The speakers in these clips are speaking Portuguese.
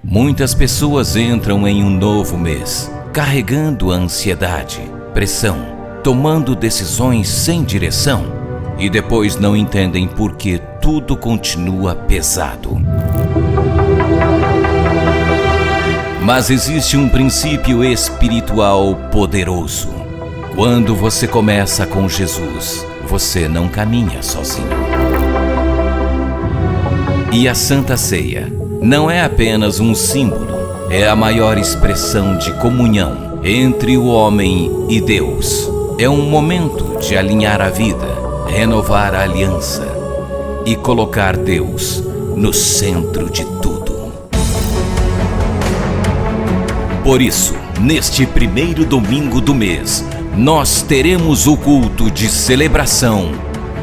Muitas pessoas entram em um novo mês, carregando a ansiedade, pressão, tomando decisões sem direção e depois não entendem por que tudo continua pesado. Mas existe um princípio espiritual poderoso. Quando você começa com Jesus, você não caminha sozinho. E a Santa Ceia não é apenas um símbolo, é a maior expressão de comunhão entre o homem e Deus. É um momento de alinhar a vida, renovar a aliança e colocar Deus no centro de tudo. Por isso, neste primeiro domingo do mês, nós teremos o culto de celebração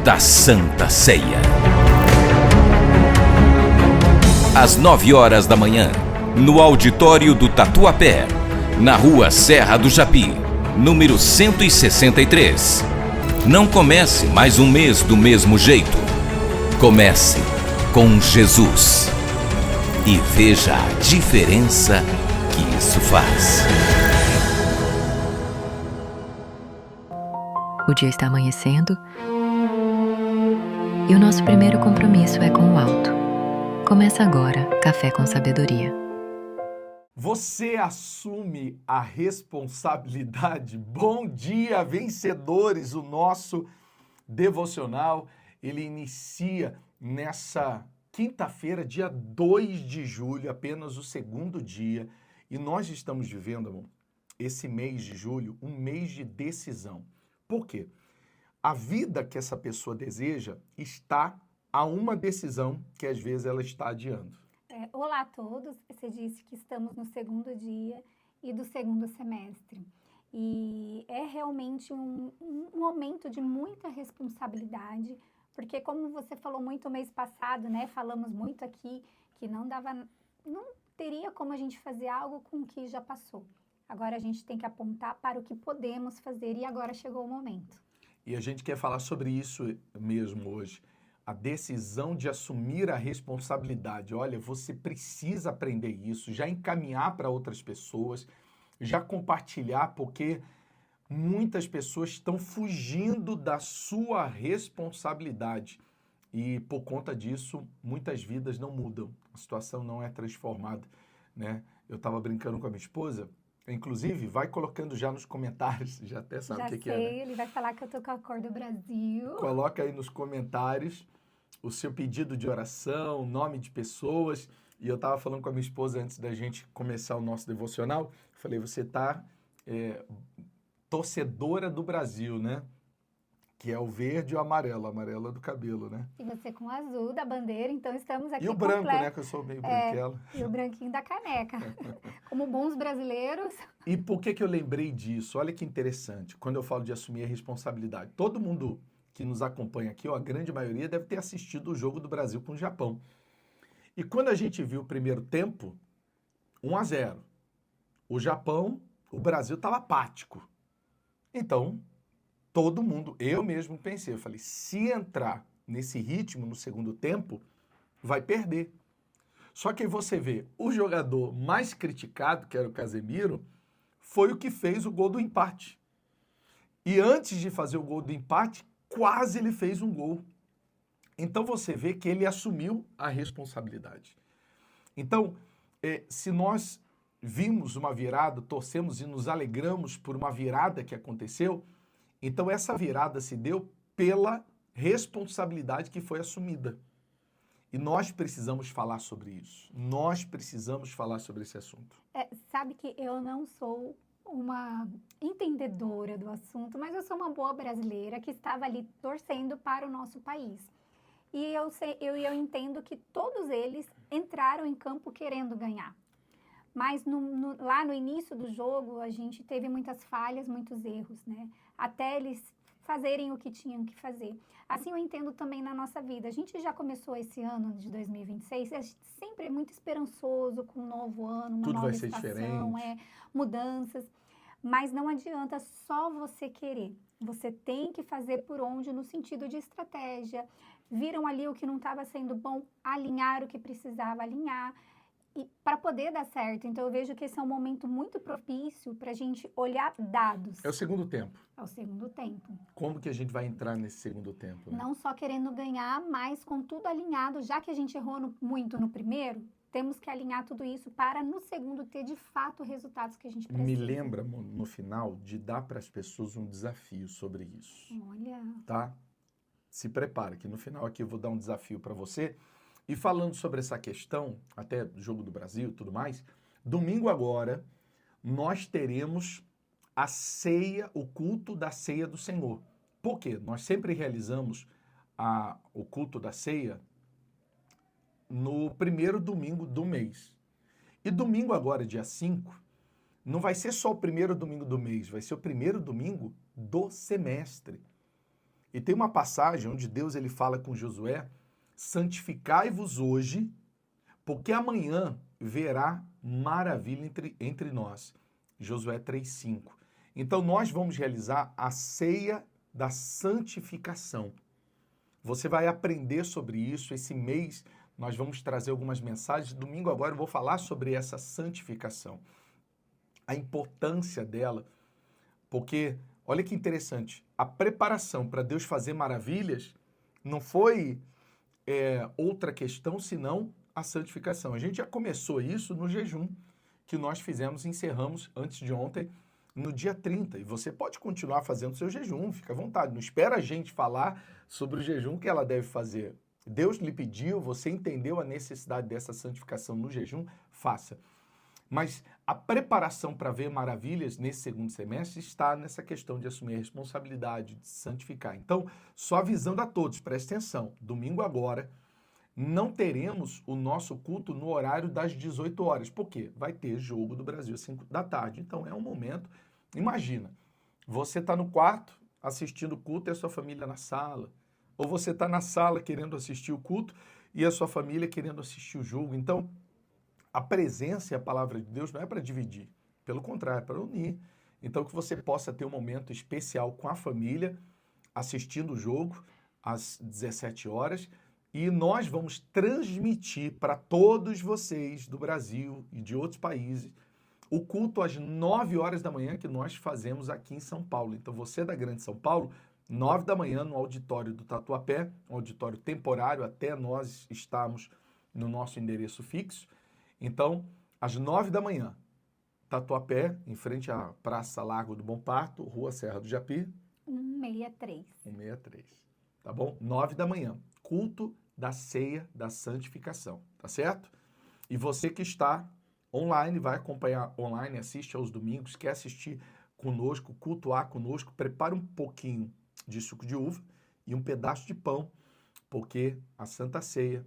da Santa Ceia. Às 9 horas da manhã, no auditório do Tatuapé, na rua Serra do Japi, número 163. Não comece mais um mês do mesmo jeito. Comece com Jesus e veja a diferença que isso faz. O dia está amanhecendo e o nosso primeiro compromisso é com o alto. Começa agora Café com Sabedoria. Você assume a responsabilidade? Bom dia, vencedores! O nosso devocional, ele inicia nessa quinta-feira, dia 2 de julho, apenas o segundo dia. E nós estamos vivendo, amor, esse mês de julho, um mês de decisão. Por quê? A vida que essa pessoa deseja está a uma decisão que às vezes ela está adiando. Olá a todos, você disse que estamos no segundo dia e do segundo semestre. E é realmente um momento de muita responsabilidade, porque como você falou muito mês passado, né? Falamos muito aqui que não teria como a gente fazer algo com o que já passou. Agora a gente tem que apontar para o que podemos fazer e agora chegou o momento. E a gente quer falar sobre isso mesmo hoje. A decisão de assumir a responsabilidade. Olha, você precisa aprender isso, já encaminhar para outras pessoas, já compartilhar, porque muitas pessoas estão fugindo da sua responsabilidade. E por conta disso, muitas vidas não mudam, a situação não é transformada, né? Eu estava brincando com a minha esposa, inclusive, vai colocando já nos comentários, já até sabe o que é, né? Ele vai falar que eu tô com a cor do Brasil. Coloca aí nos comentários o seu pedido de oração, nome de pessoas. E eu estava falando com a minha esposa antes da gente começar o nosso devocional. Falei, você tá torcedora do Brasil, né? Que é o verde e o amarelo do cabelo, né? E você com o azul da bandeira, então estamos aqui E o branco, né? Que eu sou meio branquela. E o branquinho da caneca. Como bons brasileiros. E por que eu lembrei disso? Olha que interessante. Quando eu falo de assumir a responsabilidade. Todo mundo que nos acompanha aqui, ó, a grande maioria deve ter assistido o jogo do Brasil com o Japão. E quando a gente viu o primeiro tempo, 1-0. O Japão, o Brasil estava apático. Então, todo mundo, eu mesmo pensei, eu falei, se entrar nesse ritmo no segundo tempo, vai perder. Só que aí você vê, o jogador mais criticado, que era o Casemiro, foi o que fez o gol do empate. E antes de fazer o gol do empate, quase ele fez um gol. Então você vê que ele assumiu a responsabilidade. Então, se nós vimos uma virada, torcemos e nos alegramos por uma virada que aconteceu, então essa virada se deu pela responsabilidade que foi assumida. E nós precisamos falar sobre isso. Nós precisamos falar sobre esse assunto. Sabe que eu não sou uma entendedora do assunto, mas eu sou uma boa brasileira que estava ali torcendo para o nosso país. E eu entendo que todos eles entraram em campo querendo ganhar. Mas lá no início do jogo, a gente teve muitas falhas, muitos erros, né? Até eles fazerem o que tinham que fazer. Assim eu entendo também na nossa vida. A gente já começou esse ano de 2026, a gente sempre é muito esperançoso com um novo ano, uma nova estação, mudanças. Mas não adianta só você querer. Você tem que fazer por onde no sentido de estratégia. Viram ali o que não estava sendo bom, alinhar o que precisava alinhar. E para poder dar certo, então eu vejo que esse é um momento muito propício para a gente olhar dados. É o segundo tempo. É o segundo tempo. Como que a gente vai entrar nesse segundo tempo? Né? Não só querendo ganhar, mas com tudo alinhado, já que a gente errou muito no primeiro, temos que alinhar tudo isso para no segundo ter de fato resultados que a gente precisa. Me lembra, no final, de dar para as pessoas um desafio sobre isso. Olha. Tá? Se prepara, que no final aqui eu vou dar um desafio para você. E falando sobre essa questão, até do Jogo do Brasil e tudo mais, domingo agora nós teremos a ceia, o culto da ceia do Senhor. Por quê? Nós sempre realizamos o culto da ceia no primeiro domingo do mês. E domingo agora, dia 5, não vai ser só o primeiro domingo do mês, vai ser o primeiro domingo do semestre. E tem uma passagem onde Deus ele fala com Josué: santificai-vos hoje, porque amanhã verá maravilha entre nós. Josué 3:5. Então nós vamos realizar a ceia da santificação. Você vai aprender sobre isso. Esse mês nós vamos trazer algumas mensagens. Domingo agora eu vou falar sobre essa santificação. A importância dela, porque olha que interessante, a preparação para Deus fazer maravilhas não foi outra questão senão a santificação. A gente já começou isso no jejum que nós fizemos e encerramos antes de ontem, no dia 30. E você pode continuar fazendo seu jejum, fica à vontade. Não espera a gente falar sobre o jejum que ela deve fazer. Deus lhe pediu, você entendeu a necessidade dessa santificação no jejum, faça. Mas a preparação para ver maravilhas nesse segundo semestre está nessa questão de assumir a responsabilidade, de santificar. Então, só avisando a todos, preste atenção, domingo agora, não teremos o nosso culto no horário das 18 horas. Por quê? Vai ter Jogo do Brasil às 5 da tarde. Então, é um momento, imagina, você está no quarto assistindo o culto e a sua família na sala. Ou você está na sala querendo assistir o culto e a sua família querendo assistir o jogo. Então, a presença e a palavra de Deus não é para dividir, pelo contrário, é para unir. Então, que você possa ter um momento especial com a família, assistindo o jogo às 17 horas, e nós vamos transmitir para todos vocês do Brasil e de outros países o culto às 9 horas da manhã que nós fazemos aqui em São Paulo. Então, você da Grande São Paulo, 9 da manhã no auditório do Tatuapé, um auditório temporário até nós estarmos no nosso endereço fixo. Então, às 9 da manhã, Tatuapé, em frente à Praça Largo do Bom Parto, Rua Serra do Japi. 163. 163, tá bom? 9 da manhã, culto da ceia da santificação, tá certo? E você que está online, vai acompanhar online, assiste aos domingos, quer assistir conosco, cultuar conosco, prepare um pouquinho de suco de uva e um pedaço de pão, porque a Santa Ceia,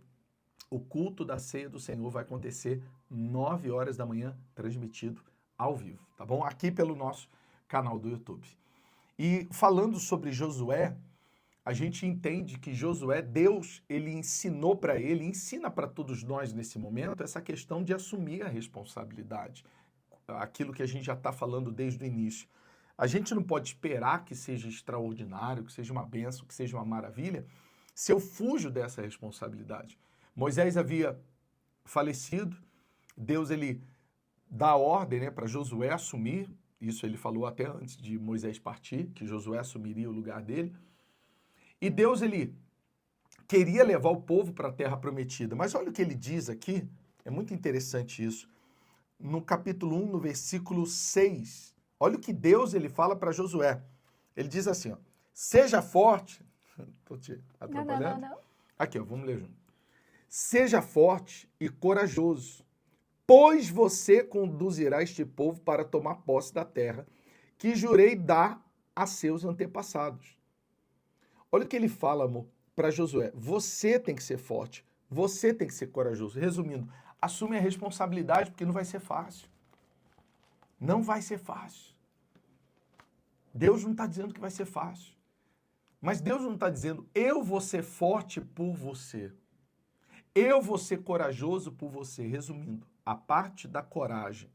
o culto da ceia do Senhor vai acontecer 9 horas da manhã, transmitido ao vivo, tá bom? Aqui pelo nosso canal do YouTube. E falando sobre Josué, a gente entende que Josué, Deus, ele ensinou para ele, ensina para todos nós nesse momento, essa questão de assumir a responsabilidade. Aquilo que a gente já está falando desde o início. A gente não pode esperar que seja extraordinário, que seja uma bênção, que seja uma maravilha, se eu fujo dessa responsabilidade. Moisés havia falecido, Deus ele dá ordem, para Josué assumir, isso ele falou até antes de Moisés partir, que Josué assumiria o lugar dele. E Deus ele queria levar o povo para a terra prometida, mas olha o que ele diz aqui, é muito interessante isso. No capítulo 1, no versículo 6, olha o que Deus ele fala para Josué. Ele diz assim, ó, seja forte. Estou te atrapalhando? Não. Aqui, ó, vamos ler junto. Seja forte e corajoso, pois você conduzirá este povo para tomar posse da terra que jurei dar a seus antepassados. Olha o que ele fala, amor, para Josué. Você tem que ser forte, você tem que ser corajoso. Resumindo, assume a responsabilidade porque não vai ser fácil. Não vai ser fácil. Deus não está dizendo que vai ser fácil. Mas Deus não está dizendo, eu vou ser forte por você. Eu vou ser corajoso por você. Resumindo, a parte da coragem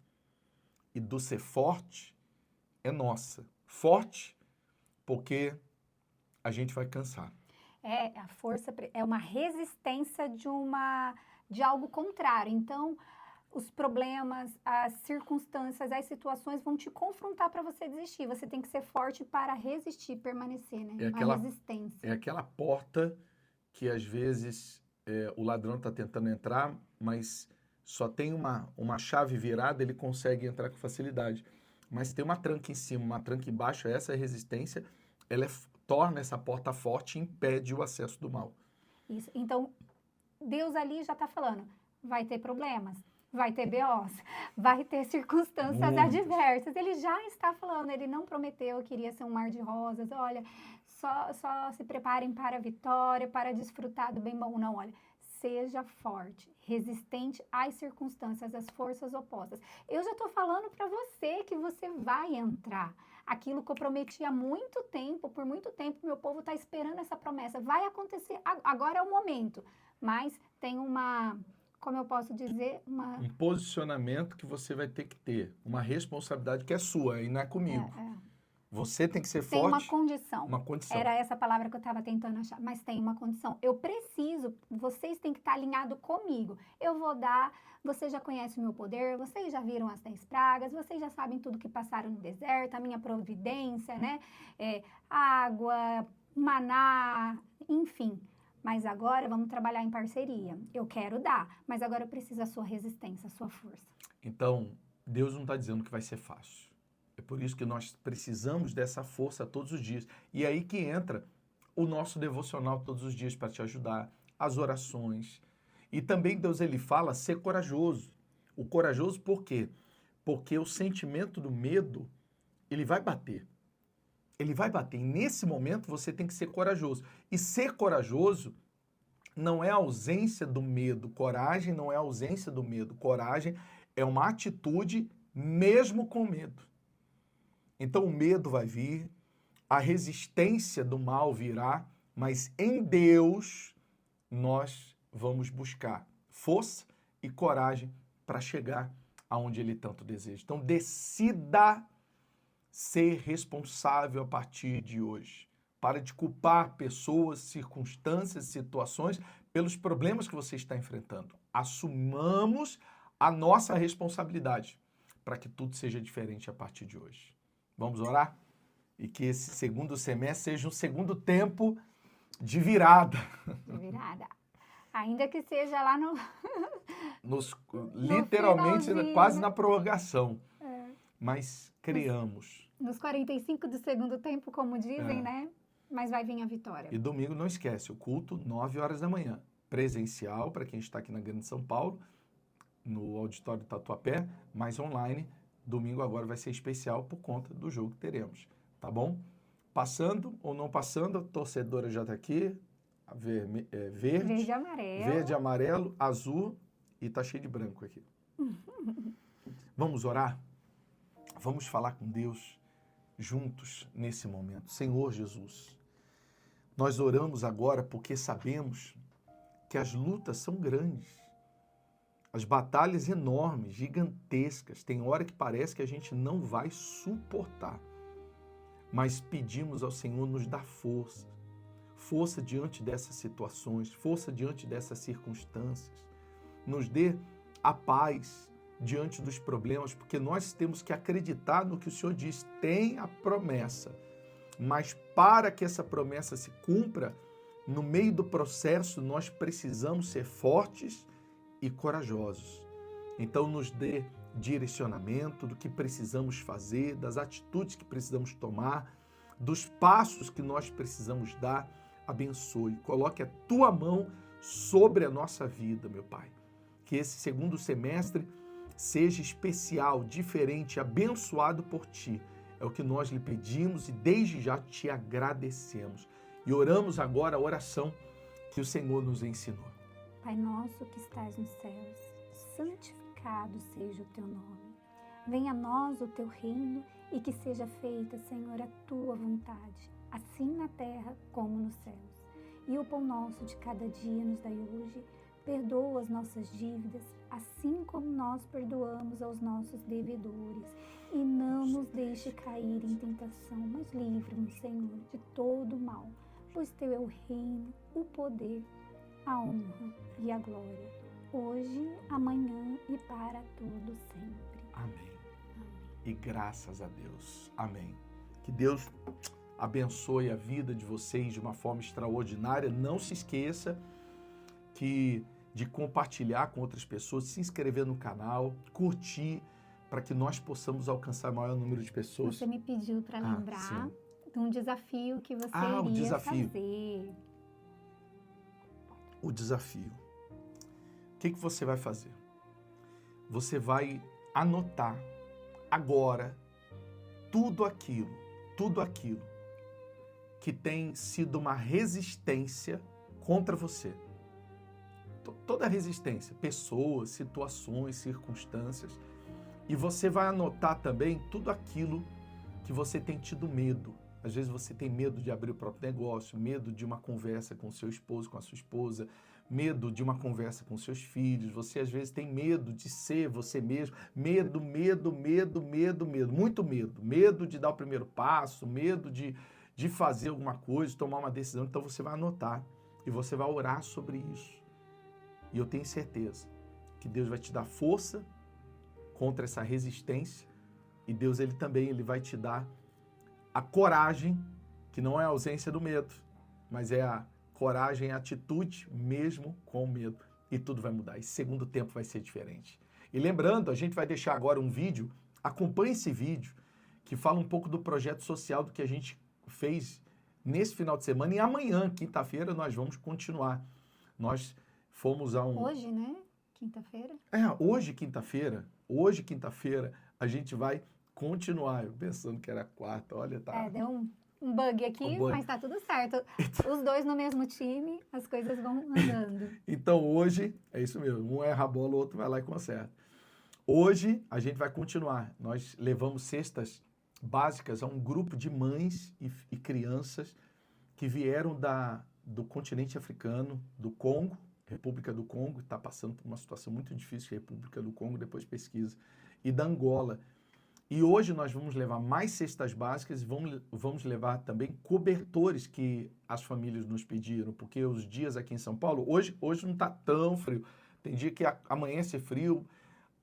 e do ser forte é nossa. Forte porque a gente vai cansar. A força é uma resistência de algo contrário. Então, os problemas, as circunstâncias, as situações vão te confrontar para você desistir. Você tem que ser forte para resistir, permanecer, né? A resistência. É aquela porta que às vezes o ladrão está tentando entrar, mas só tem uma chave virada, ele consegue entrar com facilidade. Mas tem uma tranca em cima, uma tranca embaixo, essa resistência, ela torna essa porta forte e impede o acesso do mal. Isso. Então, Deus ali já está falando, vai ter problemas, vai ter BOs, vai ter circunstâncias adversas. Ele já está falando, ele não prometeu que iria ser um mar de rosas. Olha, só se preparem para a vitória, para desfrutar do bem bom. Não, olha, seja forte, resistente às circunstâncias, às forças opostas. Eu já estou falando para você que você vai entrar. Aquilo que eu prometi há muito tempo, por muito tempo, meu povo está esperando essa promessa. Vai acontecer, agora é o momento. Mas tem como eu posso dizer, um posicionamento que você vai ter que ter, uma responsabilidade que é sua e não é comigo. Você tem que ser forte. Tem uma condição. Uma condição. Era essa palavra que eu estava tentando achar, mas tem uma condição. Eu preciso, vocês têm que estar alinhados comigo. Eu vou dar, vocês já conhecem o meu poder, vocês já viram as 10 pragas, vocês já sabem tudo que passaram no deserto, a minha providência, né? Água, maná, enfim. Mas agora vamos trabalhar em parceria. Eu quero dar, mas agora eu preciso da sua resistência, da sua força. Então, Deus não está dizendo que vai ser fácil. É por isso que nós precisamos dessa força todos os dias. E é aí que entra o nosso devocional todos os dias para te ajudar, as orações. E também Deus, ele fala ser corajoso. O corajoso por quê? Porque o sentimento do medo, ele vai bater. Ele vai bater. E nesse momento você tem que ser corajoso. E ser corajoso não é a ausência do medo. Coragem não é a ausência do medo. Coragem é uma atitude mesmo com medo. Então o medo vai vir, a resistência do mal virá, mas em Deus nós vamos buscar força e coragem para chegar aonde Ele tanto deseja. Então decida ser responsável a partir de hoje. Para de culpar pessoas, circunstâncias, situações pelos problemas que você está enfrentando. Assumamos a nossa responsabilidade para que tudo seja diferente a partir de hoje. Vamos orar? E que esse segundo semestre seja um segundo tempo de virada. De virada. Ainda que seja lá no... literalmente, quase na prorrogação. Mas criamos. Nos 45 do segundo tempo, como dizem, né? Mas vai vir a vitória. E domingo, não esquece, o culto, 9 horas da manhã. Presencial, para quem está aqui na Grande São Paulo, no auditório do Tatuapé, mas online. Domingo agora vai ser especial por conta do jogo que teremos, tá bom? Passando ou não passando, a torcedora já está aqui, verde, amarelo, azul e tá cheio de branco aqui. Vamos orar? Vamos falar com Deus juntos nesse momento. Senhor Jesus, nós oramos agora porque sabemos que as lutas são grandes. As batalhas enormes, gigantescas, tem hora que parece que a gente não vai suportar. Mas pedimos ao Senhor nos dar força. Força diante dessas situações, força diante dessas circunstâncias. Nos dê a paz diante dos problemas, porque nós temos que acreditar no que o Senhor diz. Tem a promessa, mas para que essa promessa se cumpra, no meio do processo nós precisamos ser fortes e corajosos. Então nos dê direcionamento do que precisamos fazer, das atitudes que precisamos tomar, dos passos que nós precisamos dar. Abençoe, coloque a tua mão sobre a nossa vida, meu Pai. Que esse segundo semestre seja especial, diferente, abençoado por Ti. É o que nós lhe pedimos e desde já te agradecemos. E oramos agora a oração que o Senhor nos ensinou. Pai nosso que estás nos céus, santificado seja o teu nome. Venha a nós o teu reino e que seja feita, Senhor, a tua vontade, assim na terra como nos céus. E o pão nosso de cada dia nos dai hoje. Perdoa as nossas dívidas, assim como nós perdoamos aos nossos devedores. E não nos deixe cair em tentação, mas livra-nos, Senhor, de todo o mal. Pois teu é o reino, o poder, a honra e a glória, hoje, amanhã e para todo sempre. Amém. E graças a Deus. Amém. Que Deus abençoe a vida de vocês de uma forma extraordinária. Não se esqueça de compartilhar com outras pessoas, se inscrever no canal, curtir, para que nós possamos alcançar o maior número de pessoas. Você me pediu para lembrar de um desafio que você iria fazer. O desafio. O que você vai fazer? Você vai anotar agora tudo aquilo que tem sido uma resistência contra você. Toda resistência, pessoas, situações, circunstâncias. E você vai anotar também tudo aquilo que você tem tido medo. Às vezes você tem medo de abrir o próprio negócio, medo de uma conversa com o seu esposo, com a sua esposa, medo de uma conversa com seus filhos. Você às vezes tem medo de ser você mesmo. Medo, muito medo. Medo de dar o primeiro passo, medo de fazer alguma coisa, de tomar uma decisão. Então você vai anotar e você vai orar sobre isso. E eu tenho certeza que Deus vai te dar força contra essa resistência. E Deus ele vai te dar a coragem, que não é a ausência do medo, mas é a coragem, a atitude mesmo com o medo. E tudo vai mudar. Esse segundo tempo vai ser diferente. E lembrando, a gente vai deixar agora um vídeo, acompanhe esse vídeo, que fala um pouco do projeto social do que a gente fez nesse final de semana. E amanhã, quinta-feira, nós vamos continuar. Nós fomos a um... Hoje, né? Quinta-feira? Hoje, quinta-feira, a gente vai continuar. Eu pensando que era quarta, olha, tá... Deu um bug aqui, mas tá tudo certo. Os dois no mesmo time, as coisas vão andando. Então hoje, é isso mesmo, um erra a bola, o outro vai lá e conserta. Hoje a gente vai continuar. Nós levamos cestas básicas a um grupo de mães e crianças que vieram do continente africano, do Congo, República do Congo, está passando por uma situação muito difícil, República do Congo, depois pesquisa, e da Angola. E hoje nós vamos levar mais cestas básicas e vamos levar também cobertores que as famílias nos pediram, porque os dias aqui em São Paulo, hoje não está tão frio. Tem dia que amanhece frio,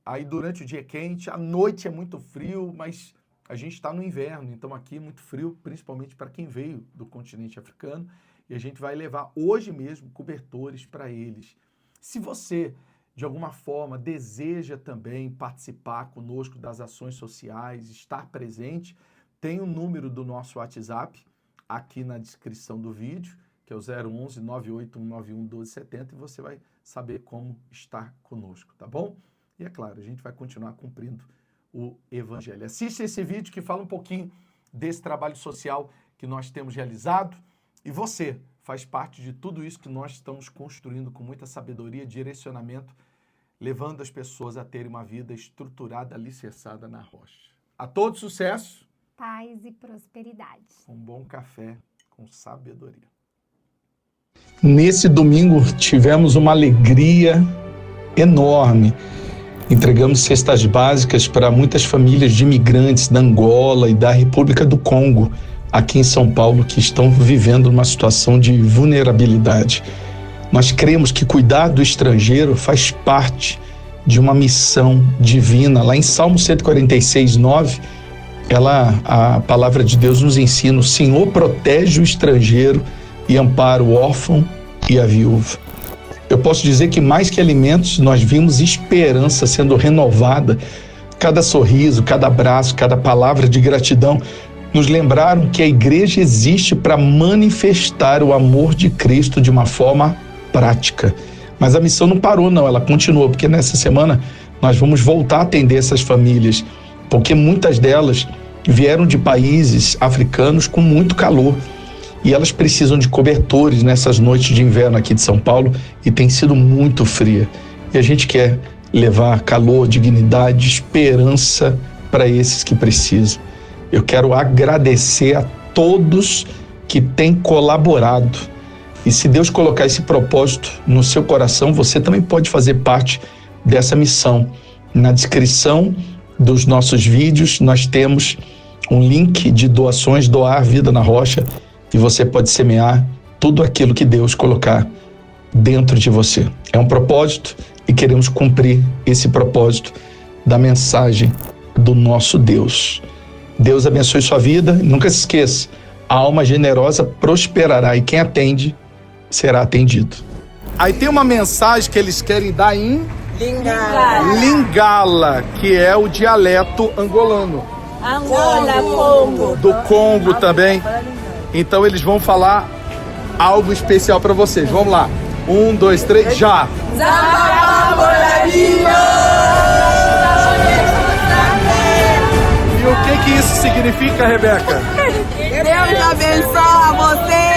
aí durante o dia é quente, à noite é muito frio, mas a gente está no inverno, então aqui é muito frio, principalmente para quem veio do continente africano, e a gente vai levar hoje mesmo cobertores para eles. Se você, de alguma forma, deseja também participar conosco das ações sociais, estar presente, tem o número do nosso WhatsApp aqui na descrição do vídeo, que é o 011 98191 1270, e você vai saber como estar conosco, tá bom? E é claro, a gente vai continuar cumprindo o Evangelho. Assista esse vídeo que fala um pouquinho desse trabalho social que nós temos realizado, e você faz parte de tudo isso que nós estamos construindo com muita sabedoria, direcionamento, levando as pessoas a terem uma vida estruturada, alicerçada na rocha. A todos sucesso, paz e prosperidade. Um bom café com sabedoria. Nesse domingo tivemos uma alegria enorme. Entregamos cestas básicas para muitas famílias de imigrantes da Angola e da República do Congo, aqui em São Paulo, que estão vivendo uma situação de vulnerabilidade. Nós cremos que cuidar do estrangeiro faz parte de uma missão divina. Lá em Salmo 146, 9, a palavra de Deus nos ensina: o Senhor protege o estrangeiro e ampara o órfão e a viúva. Eu posso dizer que mais que alimentos, nós vimos esperança sendo renovada. Cada sorriso, cada abraço, cada palavra de gratidão nos lembraram que a igreja existe para manifestar o amor de Cristo de uma forma prática. Mas a missão não parou, não, ela continuou, porque nessa semana nós vamos voltar a atender essas famílias, porque muitas delas vieram de países africanos com muito calor e elas precisam de cobertores nessas noites de inverno aqui de São Paulo, e tem sido muito fria. E a gente quer levar calor, dignidade, esperança para esses que precisam. Eu quero agradecer a todos que têm colaborado. E se Deus colocar esse propósito no seu coração, você também pode fazer parte dessa missão. Na descrição dos nossos vídeos, nós temos um link de doações, Doar Vida na Rocha, e você pode semear tudo aquilo que Deus colocar dentro de você. É um propósito, e queremos cumprir esse propósito da mensagem do nosso Deus. Deus abençoe sua vida. Nunca se esqueça, a alma generosa prosperará e quem atende será atendido. Aí tem uma mensagem que eles querem dar em Lingala, que é o dialeto angolano. Angola, Congo. Do Congo também. Então eles vão falar algo especial para vocês. Vamos lá. 1, 2, 3, já! E o que isso significa, Rebeca? Deus abençoe você.